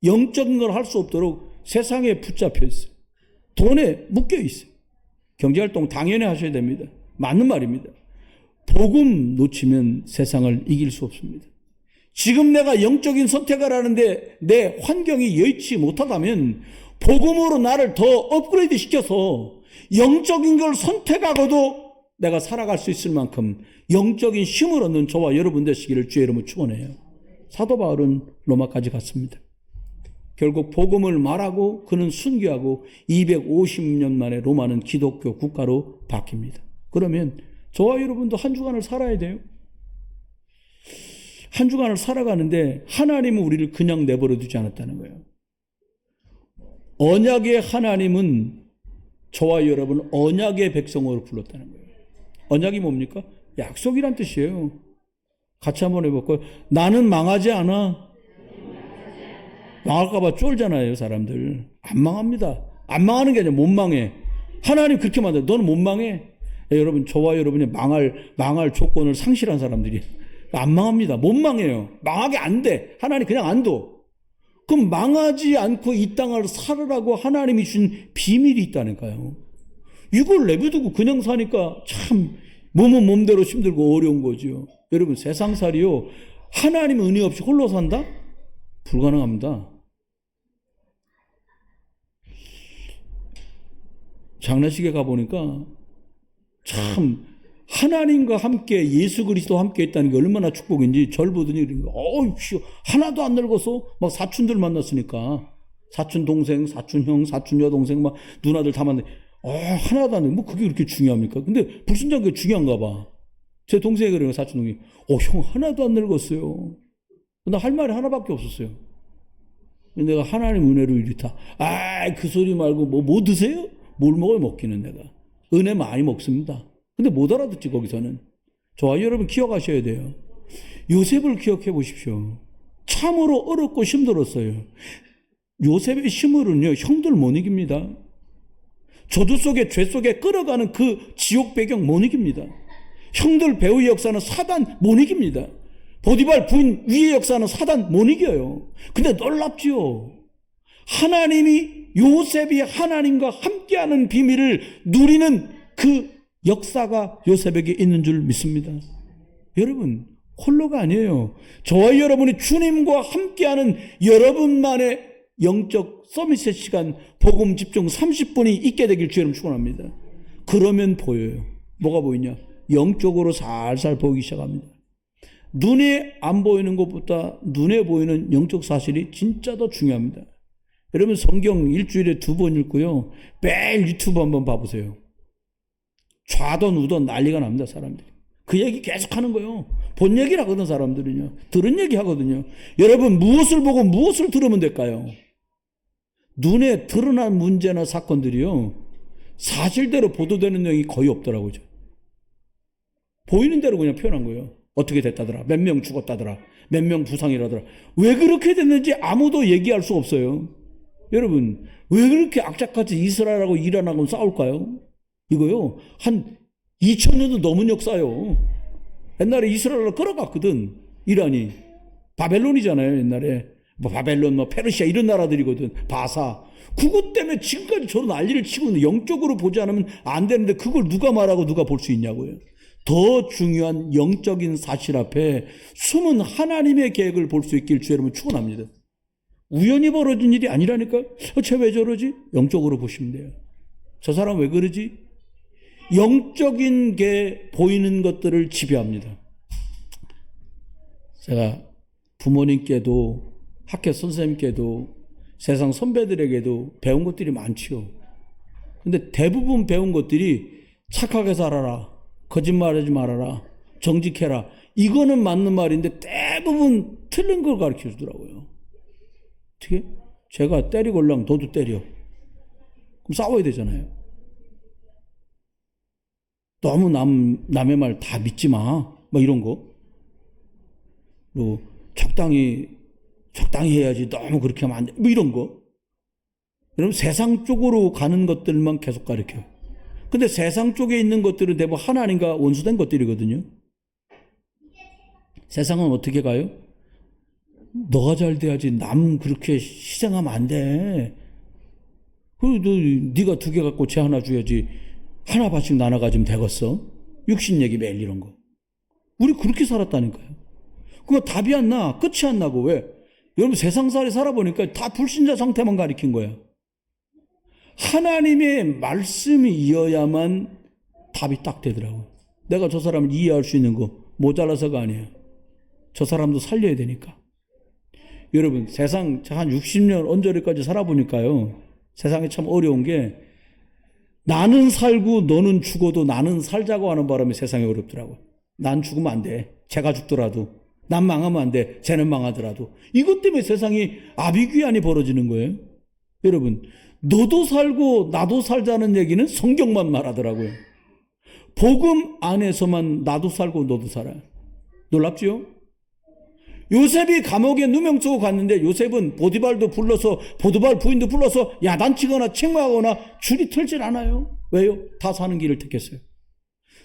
영적인 걸 할 수 없도록 세상에 붙잡혀 있어요. 돈에 묶여 있어요. 경제활동 당연히 하셔야 됩니다. 맞는 말입니다. 복음 놓치면 세상을 이길 수 없습니다. 지금 내가 영적인 선택을 하는데 내 환경이 여의치 못하다면 복음으로 나를 더 업그레이드 시켜서 영적인 걸 선택하고도 내가 살아갈 수 있을 만큼 영적인 힘을 얻는 저와 여러분 되시기를 주의 이름으로 축원해요. 사도 바울은 로마까지 갔습니다. 결국 복음을 말하고 그는 순교하고 250년 만에 로마는 기독교 국가로 바뀝니다. 그러면 저와 여러분도 한 주간을 살아야 돼요. 한 주간을 살아가는데 하나님은 우리를 그냥 내버려 두지 않았다는 거예요. 언약의 하나님은 저와 여러분 언약의 백성으로 불렀다는 거예요. 언약이 뭡니까? 약속이란 뜻이에요. 같이 한번 해볼까요? 나는 망하지 않아. 망할까봐 쫄잖아요, 사람들. 안 망합니다. 안 망하는 게 아니라 못 망해. 하나님 그렇게 만들어. 너는 못 망해. 여러분, 저와 여러분이 망할 조건을 상실한 사람들이 안 망합니다. 못 망해요. 망하게 안 돼. 하나님 그냥 안 둬. 그럼 망하지 않고 이 땅을 살으라고 하나님이 준 비밀이 있다니까요. 이걸 내버려두고 그냥 사니까 참 몸은 몸대로 힘들고 어려운 거죠. 여러분, 세상살이요, 하나님 은혜 없이 홀로 산다? 불가능합니다. 장례식에 가보니까 참 하나님과 함께 예수 그리스도와 함께 있다는 게 얼마나 축복인지 절 보더니 이런 거, 하나도 안 늙어서 막 사촌들 만났으니까 사촌 동생, 사촌 형, 사촌 여동생 막 누나들 다 만나. 하나도 안 늙어. 뭐 그게 그렇게 중요합니까? 근데 불신자가 그게 중요한가 봐. 제 동생이 그래요, 사촌 동생이. 형 하나도 안 늙었어요. 나 할 말이 하나밖에 없었어요. 내가 하나님 은혜로 이렇다. 그 소리 말고 뭐 드세요? 뭘 먹어요? 먹기는 내가. 은혜 많이 먹습니다. 근데 못 알아듣지, 거기서는. 저와 여러분 기억하셔야 돼요. 요셉을 기억해 보십시오. 참으로 어렵고 힘들었어요. 요셉의 힘으로는요, 형들 못 이깁니다. 저주 속에, 죄 속에 끌어가는 그 지옥 배경 못 이깁니다. 형들 배우의 역사는 사단 못 이깁니다. 보디발 부인 위의 역사는 사단 못 이겨요. 근데 놀랍지요. 하나님이, 요셉이 하나님과 함께하는 비밀을 누리는 그 역사가 요셉에게 있는 줄 믿습니다. 여러분, 홀로가 아니에요. 저와 여러분이 주님과 함께하는 여러분만의 영적 서밋의 시간, 복음 집중 30분이 있게 되길 주님 축원합니다. 그러면 보여요. 뭐가 보이냐? 영적으로 살살 보이기 시작합니다. 눈에 안 보이는 것보다 눈에 보이는 영적 사실이 진짜 더 중요합니다. 여러분, 성경 일주일에 2번 읽고요, 매일 유튜브 한번 봐보세요. 좌던 우던 난리가 납니다, 사람들이. 그 얘기 계속 하는 거예요. 본 얘기를 하거든, 사람들은요. 들은 얘기 하거든요. 여러분, 무엇을 보고 무엇을 들으면 될까요? 눈에 드러난 문제나 사건들이요, 사실대로 보도되는 내용이 거의 없더라고요. 보이는 대로 그냥 표현한 거예요. 어떻게 됐다더라. 몇 명 죽었다더라. 몇 명 부상이라더라. 왜 그렇게 됐는지 아무도 얘기할 수 없어요. 여러분, 왜 그렇게 악착같이 이스라엘하고 이란하고 싸울까요? 이거요, 한 2000년도 넘은 역사요. 옛날에 이스라엘을 끌어갔거든, 이란이. 바벨론이잖아요, 옛날에. 바벨론, 페르시아 이런 나라들이거든. 바사. 그것 때문에 지금까지 저런 난리를 치고 있는데, 영적으로 보지 않으면 안 되는데 그걸 누가 말하고 누가 볼 수 있냐고요. 더 중요한 영적인 사실 앞에 숨은 하나님의 계획을 볼 수 있길 주의 이름으로 축원합니다. 우연히 벌어진 일이 아니라니까. 쟤 왜 저러지? 영적으로 보시면 돼요. 저 사람 왜 그러지? 영적인 게 보이는 것들을 지배합니다. 제가 부모님께도 학교 선생님께도 세상 선배들에게도 배운 것들이 많지요. 근데 대부분 배운 것들이 착하게 살아라, 거짓말하지 말아라, 정직해라. 이거는 맞는 말인데 대부분 틀린 걸 가르쳐 주더라고요. 어떻게? 제가 때리걸랑 너도 때려. 그럼 싸워야 되잖아요. 너무 남의 말 다 믿지 마. 막 이런 거. 그리고 적당히 해야지. 너무 그렇게 하면 안 돼. 뭐 이런 거. 여러분, 세상 쪽으로 가는 것들만 계속 가르쳐요. 근데 세상 쪽에 있는 것들은 대부분 하나님과 원수된 것들이거든요. 세상은 어떻게 가요? 너가 잘 돼야지. 남 그렇게 희생하면 안 돼. 그리고 네가 2개 갖고 쟤 하나 줘야지. 하나 반씩 나눠 가지면 되겠어. 육신 얘기 매일 이런 거. 우리 그렇게 살았다니까요. 그거 답이 안 나. 끝이 안 나고. 왜? 여러분, 세상살이 살아보니까 다 불신자 상태만 가리킨 거야. 하나님의 말씀이어야만 답이 딱 되더라고요. 내가 저 사람을 이해할 수 있는 거 모자라서가 아니에요. 저 사람도 살려야 되니까. 여러분, 세상 한 60년 언저리까지 살아보니까요, 세상이 참 어려운 게, 나는 살고 너는 죽어도 나는 살자고 하는 바람에 세상이 어렵더라고요. 난 죽으면 안 돼. 쟤가 죽더라도. 난 망하면 안 돼. 쟤는 망하더라도. 이것 때문에 세상이 아비규환이 벌어지는 거예요. 여러분, 너도 살고 나도 살자는 얘기는 성경만 말하더라고요. 복음 안에서만 나도 살고 너도 살아요. 놀랍죠? 요셉이 감옥에 누명 쓰고 갔는데, 요셉은 보디발도 불러서, 보디발 부인도 불러서 야단치거나 책망하거나 줄이 틀질 않아요. 왜요? 다 사는 길을 택했어요.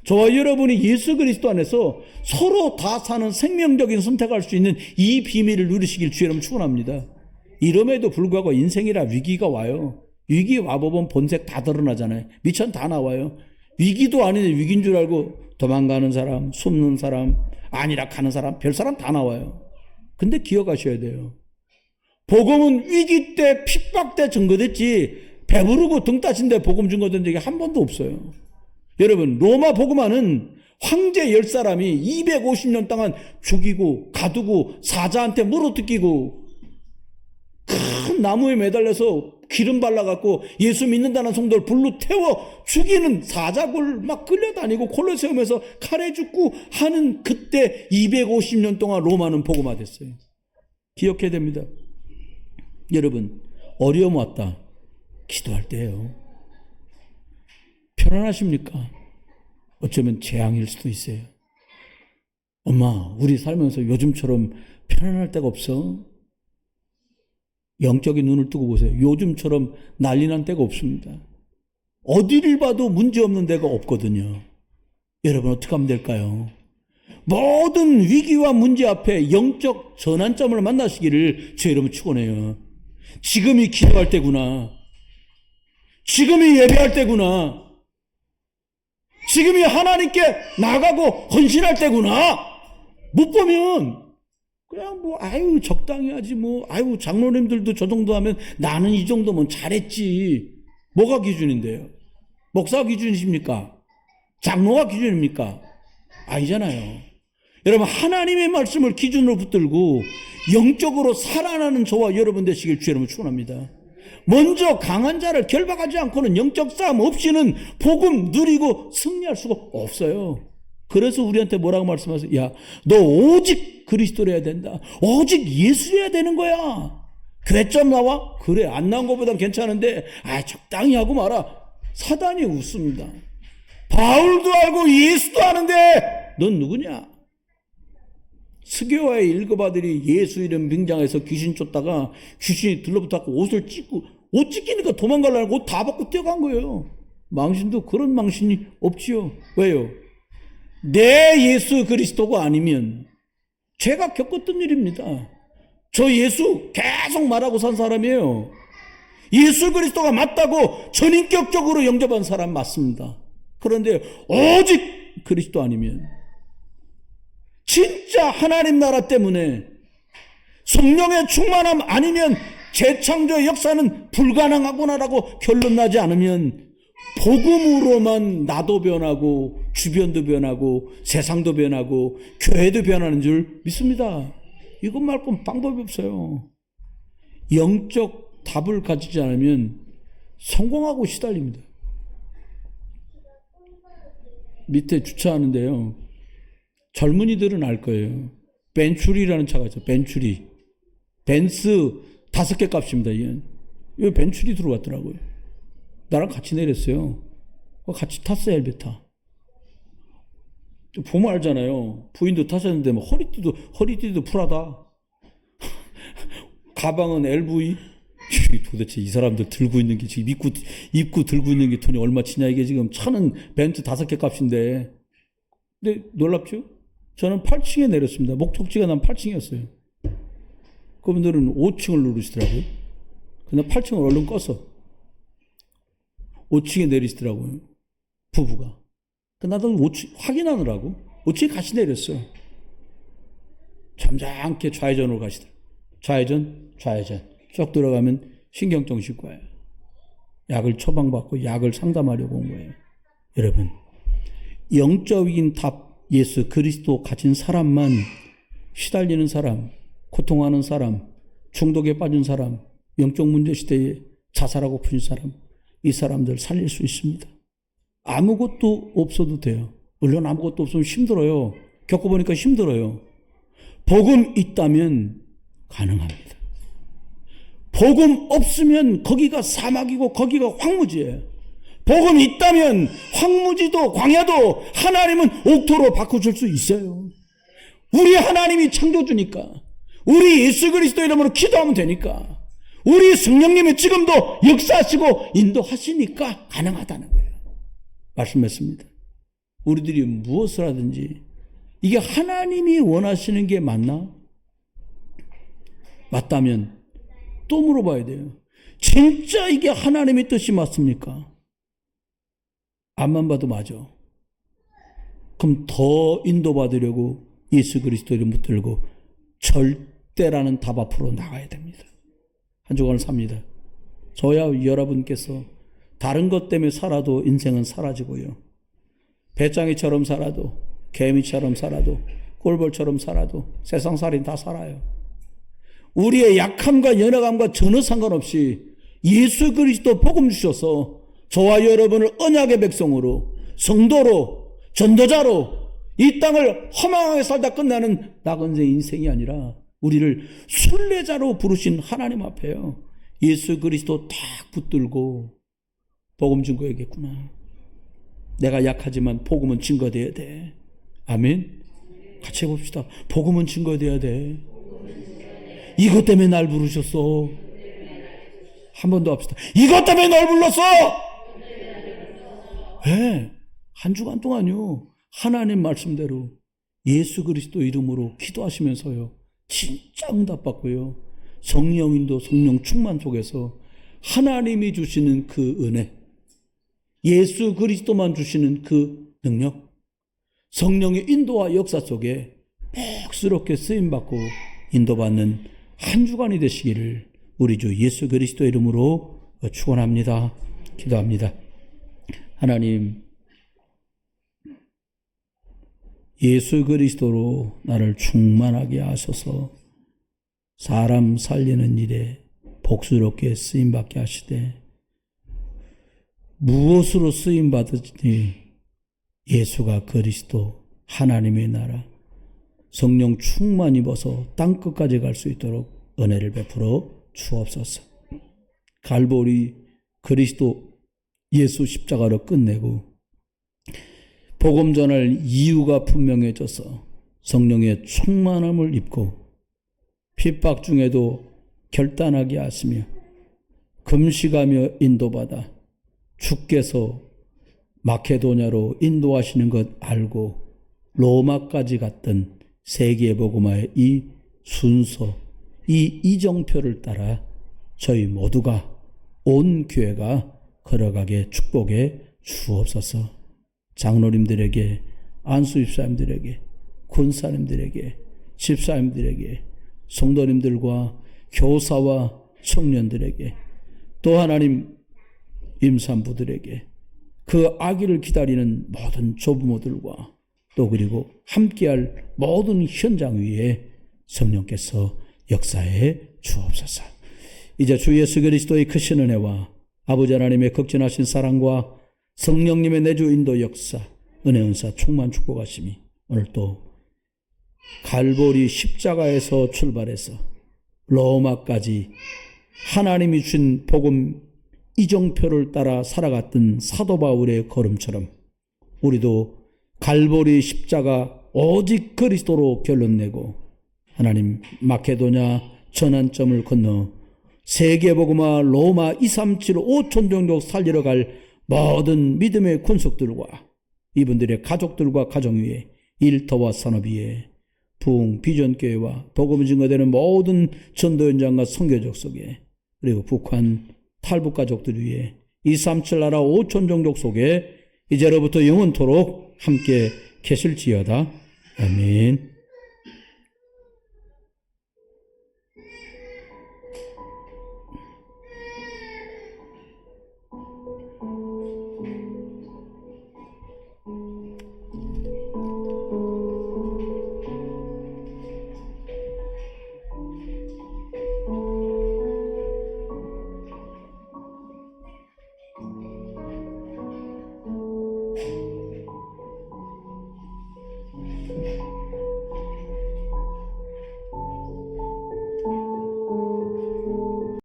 저와 여러분이 예수 그리스도 안에서 서로 다 사는 생명적인 선택할 수 있는 이 비밀을 누리시길 주의 이름 축원합니다. 이름에도 불구하고 인생이라 위기가 와요. 위기 와보면 본색 다 드러나잖아요. 미천 다 나와요. 위기도 아닌데 위기인 줄 알고 도망가는 사람, 숨는 사람, 아니라 가는 사람, 별 사람 다 나와요. 근데 기억하셔야 돼요. 복음은 위기 때, 핍박 때 증거됐지, 배부르고 등 따신 데 복음 증거된 적이 한 번도 없어요. 여러분, 로마 복음화는 황제 10사람이 250년 동안 죽이고 가두고 사자한테 물어뜯기고 큰 나무에 매달려서 기름 발라갖고 예수 믿는다는 성도를 불로 태워 죽이는 사자굴 막 끌려다니고 콜로세움에서 칼에 죽고 하는 그때 250년 동안 로마는 복음화됐어요. 기억해야 됩니다. 여러분, 어려움 왔다. 기도할 때예요. 편안하십니까? 어쩌면 재앙일 수도 있어요. 엄마, 우리 살면서 요즘처럼 편안할 때가 없어. 영적인 눈을 뜨고 보세요. 요즘처럼 난리난 때가 없습니다. 어디를 봐도 문제없는 데가 없거든요. 여러분, 어떻게 하면 될까요? 모든 위기와 문제 앞에 영적 전환점을 만나시기를 제 여러분 축원해요. 지금이 기도할 때구나. 지금이 예배할 때구나. 지금이 하나님께 나가고 헌신할 때구나. 못 보면 그냥 아유 적당히 하지 아유 장로님들도 저 정도 하면 나는 이 정도면 잘했지. 뭐가 기준인데요? 목사가 기준이십니까? 장로가 기준입니까? 아니잖아요. 여러분, 하나님의 말씀을 기준으로 붙들고 영적으로 살아나는 저와 여러분 되시길 주 여러분 축원합니다. 먼저 강한 자를 결박하지 않고는 영적 싸움 없이는 복음 누리고 승리할 수가 없어요. 그래서 우리한테 뭐라고 말씀하세요? 야, 너 오직 그리스도를 해야 된다. 오직 예수를 해야 되는 거야. 괴점 나와? 그래, 안 나온 것보단 괜찮은데 적당히 하고 말아. 사단이 웃습니다. 바울도 알고 예수도 아는데 넌 누구냐? 스게와의 7아들이 예수 이름 빙장해서 귀신 쫓다가 귀신이 들러붙었고 옷을 찢고, 옷 찢기니까 도망가려고 옷 다 벗고 뛰어간 거예요. 망신도 그런 망신이 없지요. 왜요? 내 예수 그리스도가 아니면 제가 겪었던 일입니다. 저 예수 계속 말하고 산 사람이에요. 예수 그리스도가 맞다고 전인격적으로 영접한 사람 맞습니다. 그런데 오직 그리스도 아니면, 진짜 하나님 나라 때문에 성령의 충만함 아니면 재창조의 역사는 불가능하구나라고 결론 나지 않으면 복음으로만 나도 변하고 주변도 변하고 세상도 변하고 교회도 변하는 줄 믿습니다. 이것 말고는 방법이 없어요. 영적 답을 가지지 않으면 성공하고 시달립니다. 밑에 주차하는데요. 젊은이들은 알 거예요. 벤츄리라는 차가 있어요. 벤츄리. 벤츠 5개 값입니다. 여기 벤츄리 들어왔더라고요. 나랑 같이 내렸어요. 같이 탔어요. 엘베타. 보면 알잖아요. 부인도 타셨는데 뭐 허리띠도 프라다. 가방은 LV. 도대체 이 사람들 들고 있는 게 지금 입고 들고 있는 게 돈이 얼마 치냐. 이게 지금 차는 벤츠 5개 값인데. 근데 놀랍죠? 저는 8층에 내렸습니다. 목적지가 난 8층이었어요. 그분들은 5층을 누르시더라고요. 근데 8층을 얼른 껐어. 5층에 내리시더라고요. 부부가. 나도 5층 확인하느라고 5층에 같이 내렸어. 점잖게 좌회전으로 가시더라고요. 좌회전. 쭉 들어가면 신경정신과예요. 약을 처방받고 약을 상담하려고 온 거예요. 여러분, 영적인 답 예수 그리스도 가진 사람만, 시달리는 사람, 고통하는 사람, 중독에 빠진 사람, 영적 문제 시대에 자살하고 푸신 사람, 이 사람들 살릴 수 있습니다. 아무것도 없어도 돼요. 물론 아무것도 없으면 힘들어요. 겪어보니까 힘들어요. 복음 있다면 가능합니다. 복음 없으면 거기가 사막이고 거기가 황무지예요. 복음 있다면 황무지도 광야도 하나님은 옥토로 바꿔줄 수 있어요. 우리 하나님이 창조주니까, 우리 예수 그리스도 이름으로 기도하면 되니까, 우리 성령님이 지금도 역사하시고 인도하시니까 가능하다는 거예요. 말씀했습니다. 우리들이 무엇을 하든지 이게 하나님이 원하시는 게 맞나? 맞다면 또 물어봐야 돼요. 진짜 이게 하나님의 뜻이 맞습니까? 앞만 봐도 맞아. 그럼 더 인도받으려고 예수 그리스도 이름 붙들고 절대라는 답 앞으로 나가야 됩니다. 한 주간을 삽니다. 저야 여러분께서 다른 것 때문에 살아도 인생은 사라지고요. 배짱이처럼 살아도, 개미처럼 살아도, 꼴벌처럼 살아도 세상살인 다 살아요. 우리의 약함과 연약함과 전혀 상관없이 예수 그리스도 복음 주셔서 저와 여러분을 언약의 백성으로, 성도로, 전도자로 이 땅을 허망하게 살다 끝나는 나건세 인생이 아니라 우리를 순례자로 부르신 하나님 앞에요. 예수 그리스도 딱 붙들고 복음 증거해야겠구나. 내가 약하지만 복음은 증거돼야 돼. 아멘. 같이 해봅시다. 복음은 증거돼야 돼. 이것 때문에 날 부르셨어. 한 번 더 합시다. 이것 때문에 날 불렀어. 네. 한 주간 동안요, 하나님 말씀대로 예수 그리스도 이름으로 기도하시면서요, 진짜 응답받고요, 성령인도 성령 충만 속에서 하나님이 주시는 그 은혜, 예수 그리스도만 주시는 그 능력, 성령의 인도와 역사 속에 복스럽게 쓰임받고 인도받는 한 주간이 되시기를 우리 주 예수 그리스도 이름으로 축원합니다. 기도합니다. 하나님, 예수 그리스도로 나를 충만하게 하셔서 사람 살리는 일에 복스럽게 쓰임받게 하시되, 무엇으로 쓰임받으니 예수가 그리스도 하나님의 나라 성령 충만 입어서 땅끝까지 갈 수 있도록 은혜를 베풀어 주옵소서. 갈보리 그리스도 예수 십자가로 끝내고 복음 전할 이유가 분명해져서 성령의 충만함을 입고 핍박 중에도 결단하게 하시며 금식하며 인도받아 주께서 마케도냐로 인도하시는 것 알고 로마까지 갔던 세계복음화의 이 순서, 이 이정표를 따라 저희 모두가, 온 교회가 걸어가게 축복해 주옵소서. 장로님들에게, 안수집사님들에게, 군사님들에게, 집사님들에게, 성도님들과 교사와 청년들에게, 또 하나님 임산부들에게, 그 아기를 기다리는 모든 조부모들과 또 그리고 함께할 모든 현장 위에 성령께서 역사해 주옵소서. 이제 주 예수 그리스도의 크신 은혜와 아버지 하나님의 극진하신 사랑과 성령님의 내주 인도 역사, 은혜 은사 충만 축복하심이 오늘 또 갈보리 십자가에서 출발해서 로마까지 하나님이 주신 복음 이정표를 따라 살아갔던 사도 바울의 걸음처럼 우리도 갈보리 십자가 오직 그리스도로 결론내고 하나님 마케도냐 전환점을 건너 세계복음화 로마 237 5천 종족 살리러 갈 모든 믿음의 군속들과 이분들의 가족들과 가정 위에 일터와 산업 위에 부흥 비전교회와 복음 증거되는 모든 전도 현장과 선교적 속에 그리고 북한 탈북 가족들 위에 237 나라 5천 종족 속에 이제로부터 영원토록 함께 계실지어다. 아멘.